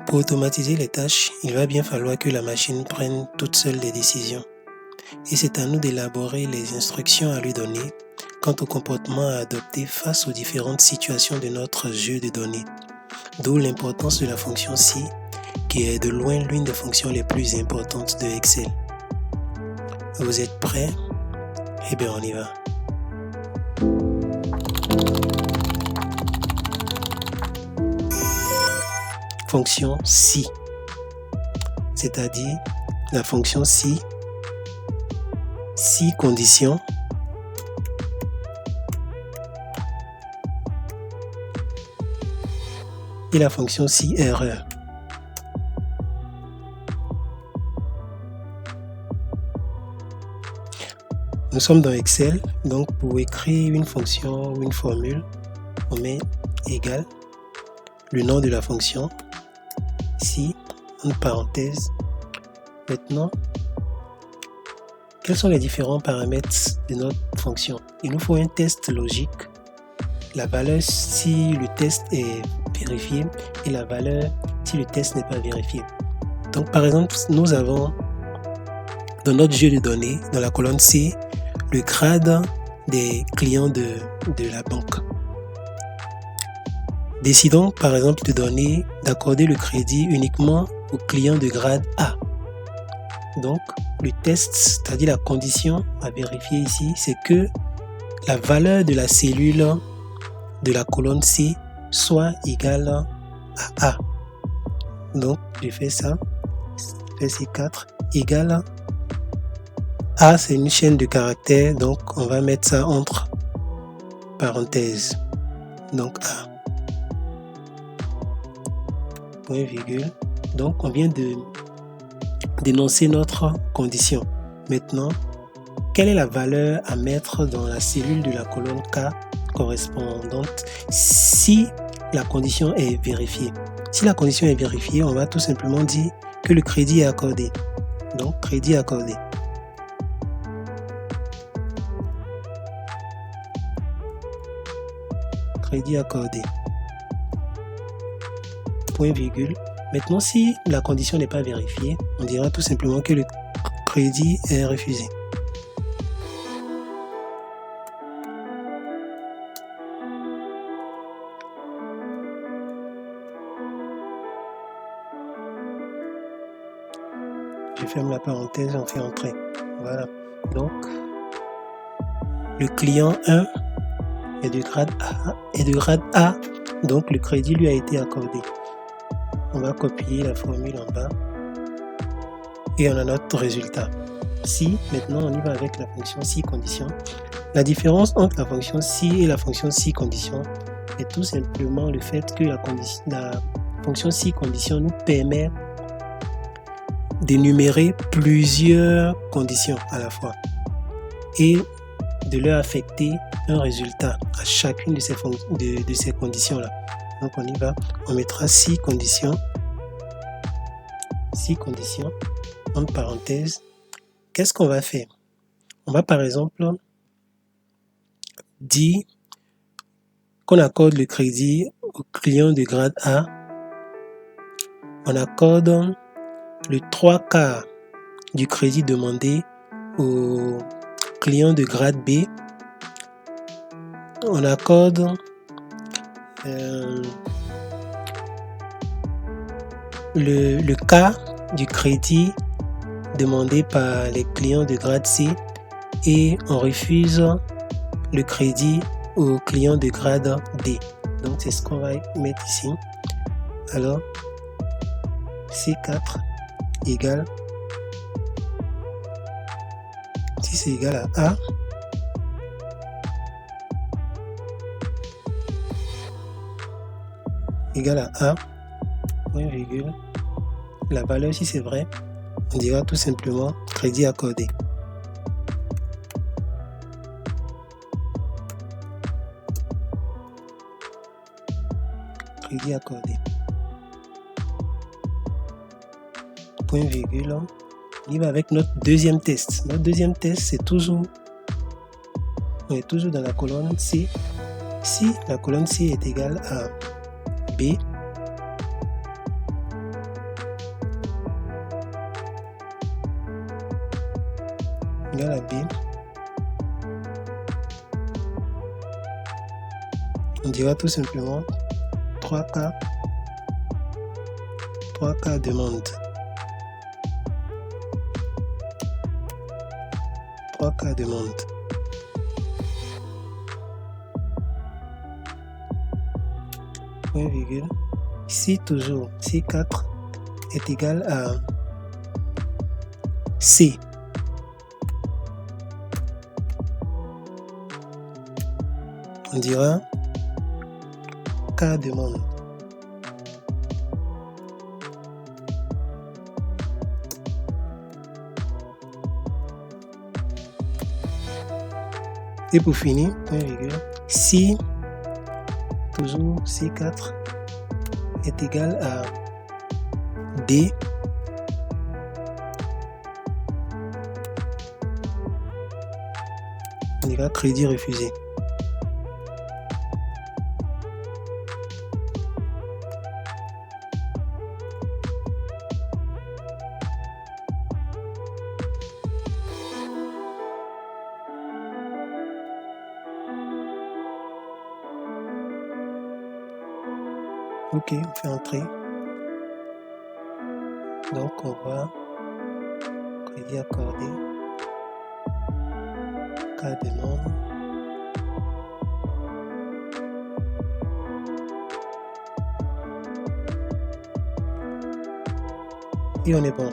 Pour automatiser les tâches, il va bien falloir que la machine prenne toute seule les décisions. Et c'est à nous d'élaborer les instructions à lui donner quant au comportement à adopter face aux différentes situations de notre jeu de données. D'où l'importance de la fonction si, qui est de loin l'une des fonctions les plus importantes de Excel. Vous êtes prêts? Eh bien, on y va. Fonction si, c'est-à-dire la fonction si condition et la fonction si erreur. Nous sommes dans Excel, donc pour écrire une fonction ou une formule, on met égal le nom de la fonction, si, entre parenthèses. Maintenant, quels sont les différents paramètres de notre fonction? Il nous faut un test logique, la valeur si le test est vérifié et la valeur si le test n'est pas vérifié. Donc par exemple, nous avons dans notre jeu de données, dans la colonne C, le grade des clients de la banque. Décidons par exemple d'accorder le crédit uniquement aux clients de grade A. Donc le test, c'est-à-dire la condition à vérifier ici, c'est que la valeur de la cellule de la colonne C soit égale à A. Donc je fais ça, je fais C4 égale A, c'est une chaîne de caractères, donc on va mettre ça entre parenthèses. Donc A. Point virgule. Donc on vient d'énoncer notre condition. Maintenant, quelle est la valeur à mettre dans la cellule de la colonne K correspondante si la condition est vérifiée? Si la condition est vérifiée, on va tout simplement dire que le crédit est accordé. Donc crédit accordé. Crédit accordé. Point virgule. Maintenant, si la condition n'est pas vérifiée, on dira tout simplement que le crédit est refusé. Je ferme la parenthèse, on fait entrer. Voilà. Donc, le client 1 est de grade A, donc le crédit lui a été accordé. On va copier la formule en bas et on a notre résultat. Si, maintenant on y va avec la fonction si condition. La différence entre la fonction si et la fonction si condition est tout simplement le fait que la fonction si condition nous permet d'énumérer plusieurs conditions à la fois et de leur affecter un résultat à chacune de ces conditions-là. Donc on y va, on mettra si conditions, entre parenthèses. Qu'est-ce qu'on va faire? On va par exemple dire qu'on accorde le crédit au client de grade A. On accorde le 3/4 du crédit demandé au client de grade B. On accorde le cas du crédit demandé par les clients de grade C et on refuse le crédit aux clients de grade D. Donc c'est ce qu'on va mettre ici. Alors C4 égale, si c'est égal à A, égale à A, point virgule, la valeur si c'est vrai, on dira tout simplement crédit accordé. Crédit accordé. Point virgule, on y va avec notre deuxième test. Notre deuxième test, c'est toujours, on est toujours dans la colonne C. Si la colonne C est égale à B, égale à B. On dira tout simplement 3K demande. 3K demande. Point virgule. Si toujours C4 est égal à C, on dira K demande. Et pour finir, point virgule, si toujours C4 est égal à D, on dira crédit refusé. Ok, on fait entrer. Donc on va crédit accordé, cas demande. Et on est bon.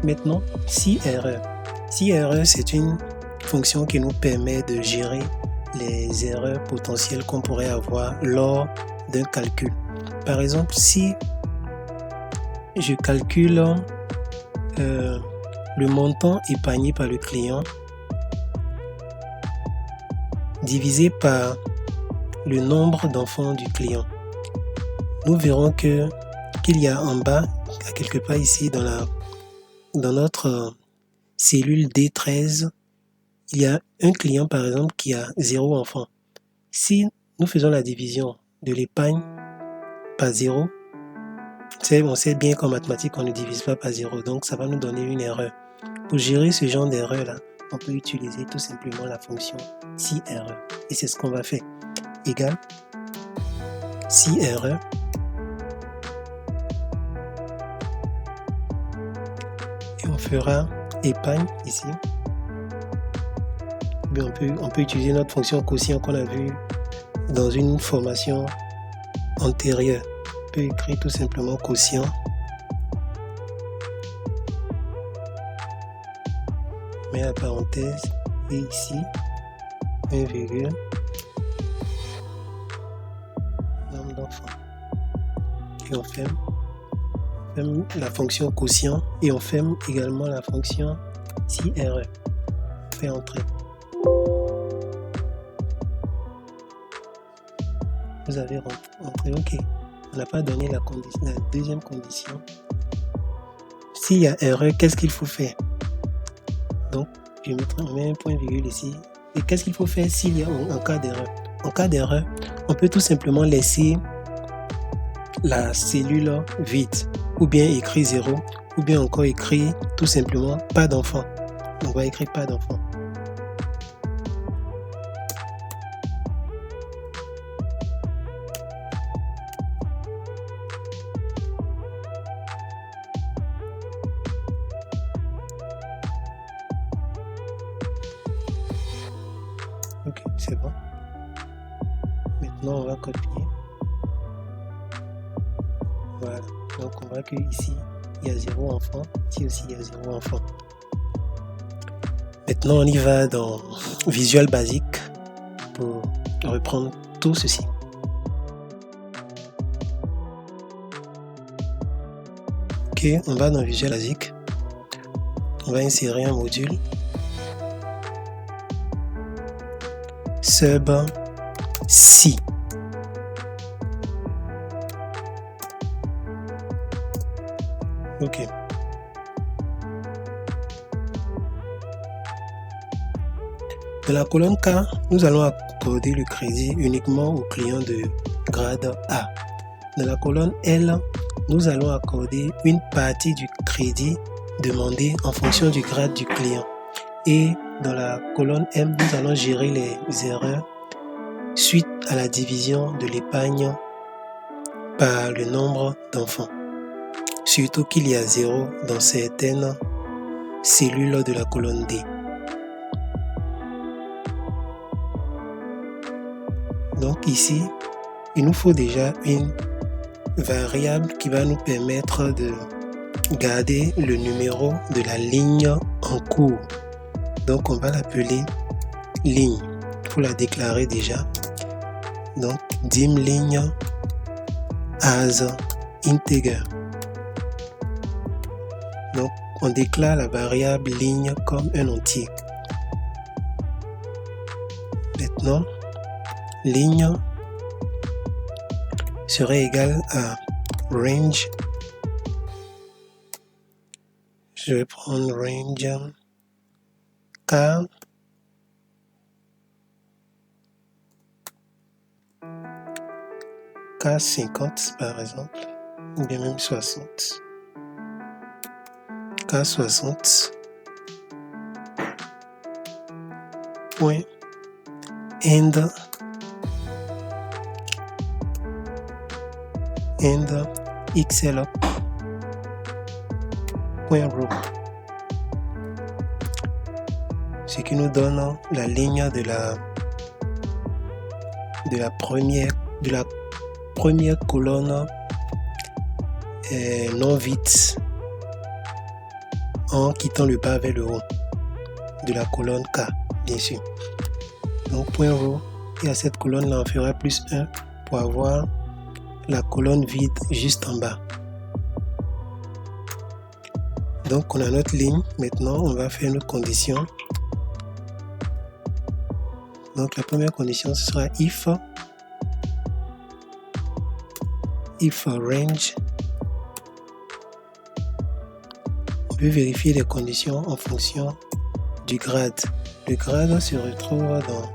Maintenant, si erreur. Si erreur, c'est une fonction qui nous permet de gérer les erreurs potentielles qu'on pourrait avoir lors d'un calcul. Par exemple, si je calcule le montant épargné par le client divisé par le nombre d'enfants du client, nous verrons qu'il y a en bas, à quelque part ici dans notre cellule D13, il y a un client par exemple qui a 0 enfant. Si nous faisons la division de l'épargne par 0, on sait bien qu'en mathématiques on ne divise pas par 0, donc ça va nous donner une erreur. Pour gérer ce genre d'erreur là, on peut utiliser tout simplement la fonction si erreur, et c'est ce qu'on va faire. Égal si erreur et on fera épargne ici. Mais on peut utiliser notre fonction quotient qu'on a vu dans une formation antérieure. On peut écrire tout simplement quotient mais la parenthèse et ici un virgule nombre d'enfants et on ferme la fonction quotient et on ferme également la fonction si erreur. On fait entrer. Vous avez rentré, ok. On n'a pas donné la deuxième condition. S'il y a erreur, qu'est-ce qu'il faut faire? Donc, je mets un point virgule ici. Et qu'est-ce qu'il faut faire s'il y a un cas d'erreur? En cas d'erreur, on peut tout simplement laisser la cellule vide, ou bien écrire 0, ou bien encore écrire tout simplement pas d'enfant. On va écrire pas d'enfant. Ok, c'est bon. Maintenant, on va copier. Voilà. Donc, on voit que ici, il y a 0 enfant. Ici aussi, il y a 0 enfant. Maintenant, on y va dans Visual Basic pour reprendre tout ceci. Ok, on va dans Visual Basic. On va insérer un module. Sub si. Ok. Dans la colonne K, nous allons accorder le crédit uniquement aux clients de grade A. Dans la colonne L, nous allons accorder une partie du crédit demandé en fonction du grade du client. Et dans la colonne M, nous allons gérer les erreurs suite à la division de l'épargne par le nombre d'enfants. Surtout qu'il y a 0 dans certaines cellules de la colonne D. Donc ici, il nous faut déjà une variable qui va nous permettre de garder le numéro de la ligne en cours. Donc on va l'appeler ligne. Il faut la déclarer déjà. Donc dim ligne as integer. Donc on déclare la variable ligne comme un entier. Maintenant, ligne serait égal à range. Je vais prendre range K50 par exemple, ou bien même 60. K60 point end xlop point row, ce qui nous donne la ligne de la première colonne non vide en quittant le bas vers le haut de la colonne K, bien sûr. Donc point row, et à cette colonne là on fera plus 1 pour avoir la colonne vide juste en bas. Donc on a notre ligne. Maintenant on va faire notre condition. Donc la première condition ce sera if range. On peut vérifier les conditions en fonction du grade. Le grade se retrouve dans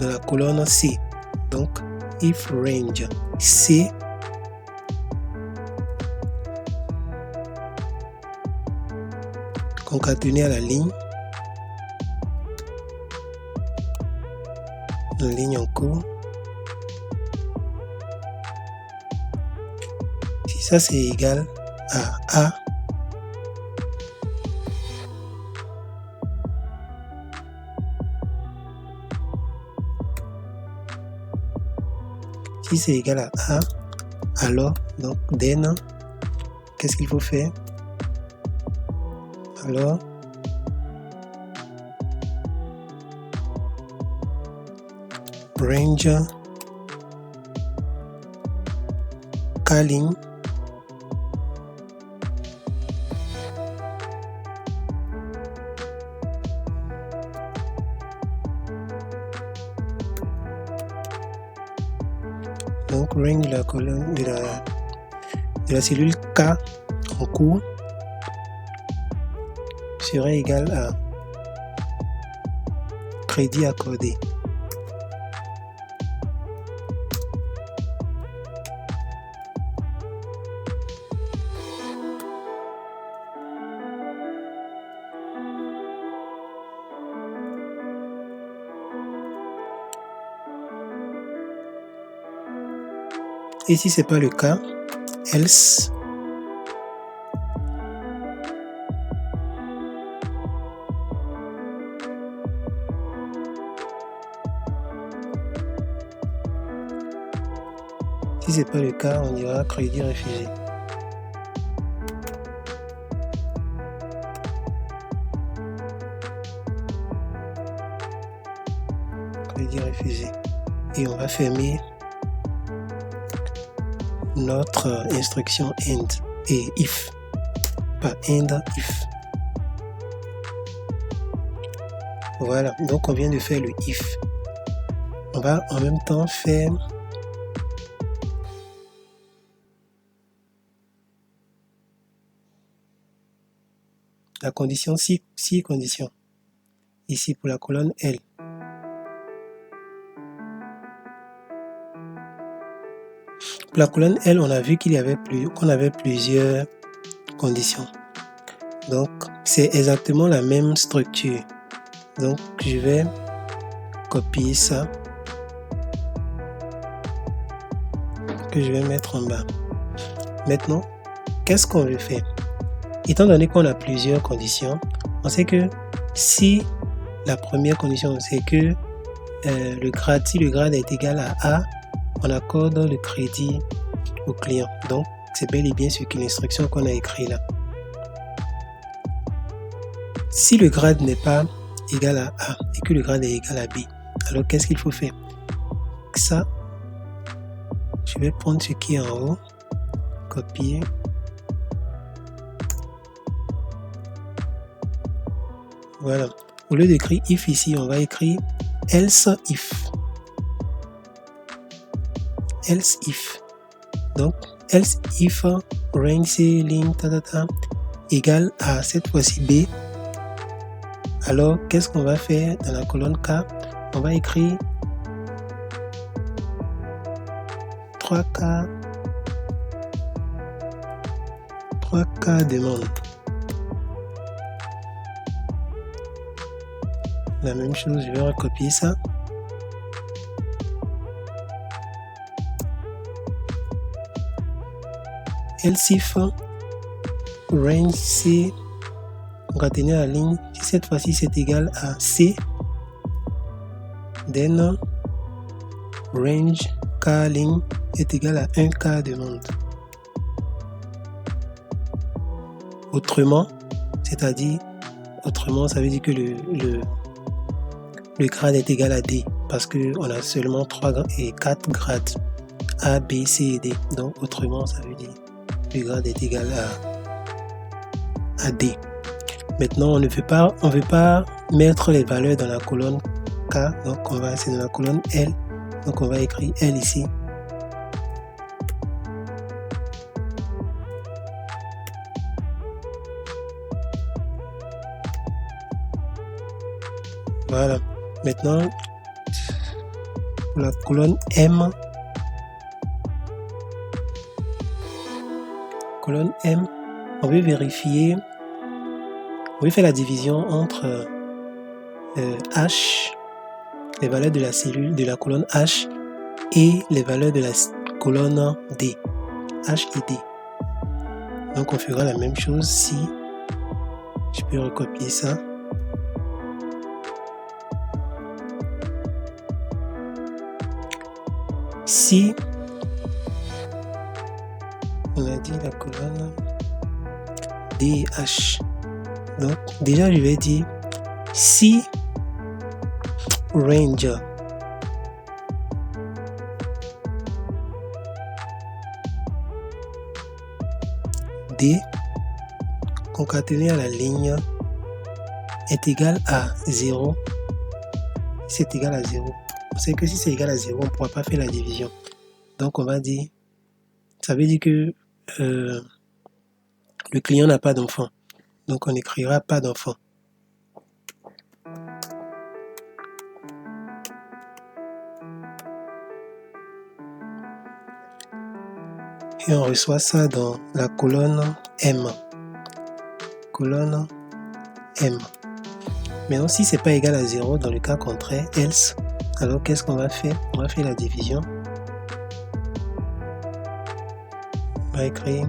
la colonne C. Donc if range C concaténé à la ligne en cours. Si ça c'est égal à A, si c'est égal à A, alors donc then qu'est-ce qu'il faut faire? Alors range calling donc range de la colonne de la cellule K en cours serait égal à crédit accordé. Et si ce n'est pas le cas, else si ce n'est pas le cas, on dira crédit réfugié. Crédit réfugié. Et on va fermer notre instruction end et if, pas end, if. Voilà, donc on vient de faire le if. On va en même temps faire la condition si condition ici pour la colonne L. Pour la colonne L, on a vu qu'on avait plusieurs conditions. Donc, c'est exactement la même structure. Donc, je vais copier ça, que je vais mettre en bas. Maintenant, qu'est-ce qu'on veut faire? Étant donné qu'on a plusieurs conditions, on sait que si la première condition, c'est que si le grade est égal à A, on accorde le crédit au client. Donc, c'est bel et bien ce qu'une instruction qu'on a écrit là. Si le grade n'est pas égal à A et que le grade est égal à B, alors qu'est-ce qu'il faut faire? Ça, je vais prendre ce qui est en haut, copier. Voilà. Au lieu d'écrire if ici, on va écrire else if. Else if. Donc, else if range ceiling égale à cette fois-ci B. Alors, qu'est-ce qu'on va faire dans la colonne K? On va écrire 3K demande. La même chose, je vais recopier ça. Else if range C, on va tenir la ligne, si cette fois-ci c'est égal à C, then range K ligne est égal à 1K demande. Autrement, c'est-à-dire, ça veut dire que le grade est égal à D, parce qu'on a seulement 4 grades, A, B, C et D. Donc, autrement, ça veut dire que le grade est égal à D. Maintenant, on ne veut pas mettre les valeurs dans la colonne K, donc c'est dans la colonne L, donc on va écrire L ici. Voilà. Maintenant, pour la colonne M, on veut vérifier, on veut faire la division entre H, les valeurs de la cellule de la colonne H et les valeurs de la colonne D, H et D. Donc on fera la même chose si je peux recopier ça. Si on a dit la colonne D et H, donc déjà je vais dire si range D concaténé à la ligne est égal à 0, c'est égal à 0. On sait que si c'est égal à 0, on ne pourra pas faire la division. Donc on va dire, ça veut dire que le client n'a pas d'enfant. Donc on n'écrira pas d'enfant. Et on reçoit ça dans la colonne M. Colonne M. Maintenant, si c'est pas égal à 0, dans le cas contraire, else, alors qu'est-ce qu'on va faire? On va faire la division. On va écrire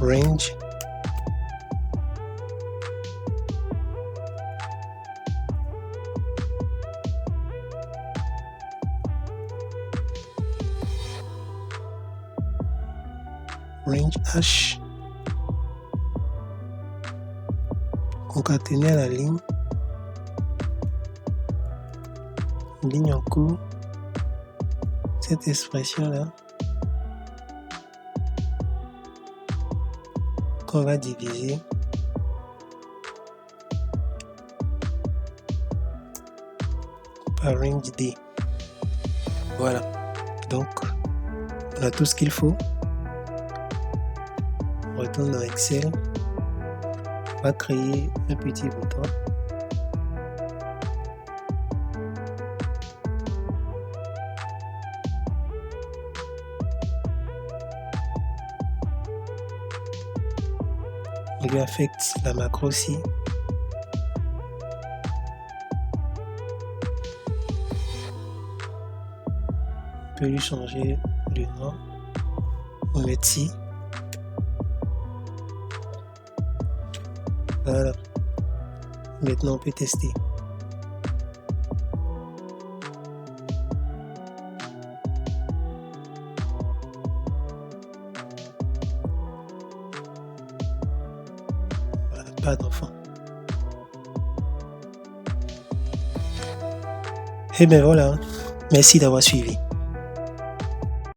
range H concaténé à la ligne en cours, cette expression là qu'on va diviser par range D. Voilà, donc on a tout ce qu'il faut. On retourne dans Excel, on va créer un petit bouton. On lui affecte la macro aussi. On peut lui changer le nom. On met ici. Voilà. Maintenant, on peut tester. Voilà, pas d'enfant. Et bien voilà. Merci d'avoir suivi.